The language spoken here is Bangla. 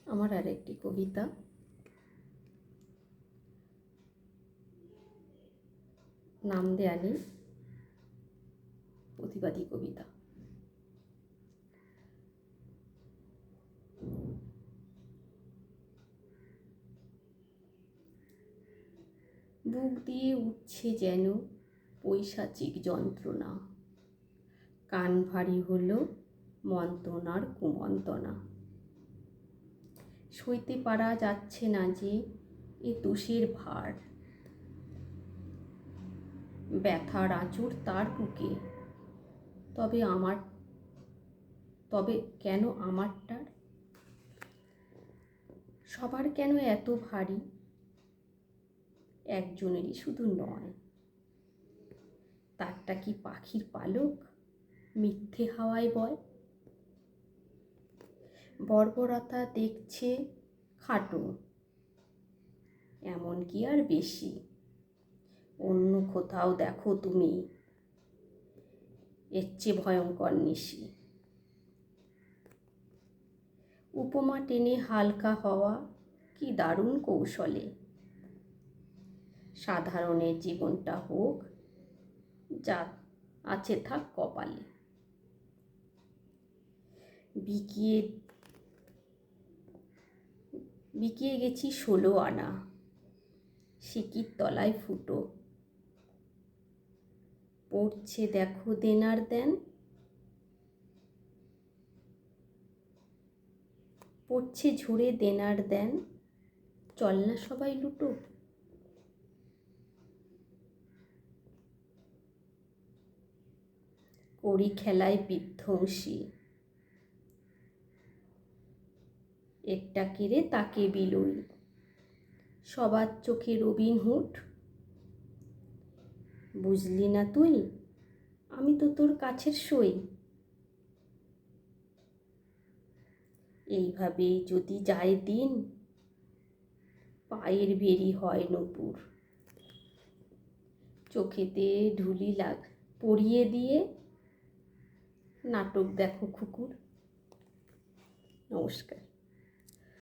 আমার আর একটি কবিতা, নাম দেয়া নেই, প্রতিবাদী কবিতা। বুক দিয়ে উঠছে যেন পৈশাচিক যন্ত্রণা, কান ভারী হলো মন্ত্রণার কুমন্ত্রণা। সইতে পারা যাচ্ছে না যে এ তুষের ভার, ব্যথার আঁচড় তার বুকে। তবে কেন আমারটার? সবার কেন এত ভারী? একজনেরই শুধু নয়। তারটা কি পাখির পালক মিথ্যে হাওয়ায় বয়? বর্বরতা দেখছে খাটো, এমন কি আর বেশি? অন্য কোথাও দেখো তুমি, এর চেয়ে ভয়ঙ্কর নিশি। উপমা টেনে হালকা হওয়া কি দারুণ কৌশলে। সাধারণের জীবনটা হোক যা আছে থাক কপালে। বিকিয়ে গেছি 16 আনা, সিকির তলায় ফুটো। পড়ছে দেখো দেনার দেন, পড়ছে ঝরে দেনার দেন। চল না সবাই লুটো। করি খেলায় বিধ্বংসী, একটা কেড়ে তাকে বিলুই। সবার চোখে রবিনহুড, বুঝলি না তুই আমি তো তোর কাছের সই। এইভাবেই যদি যায় দিন, পায়ের বেরি হয় নূপুর। চোখেতে ঢুলি পরিয়ে দিয়ে নাটক দেখো কুকুর। নমস্কার।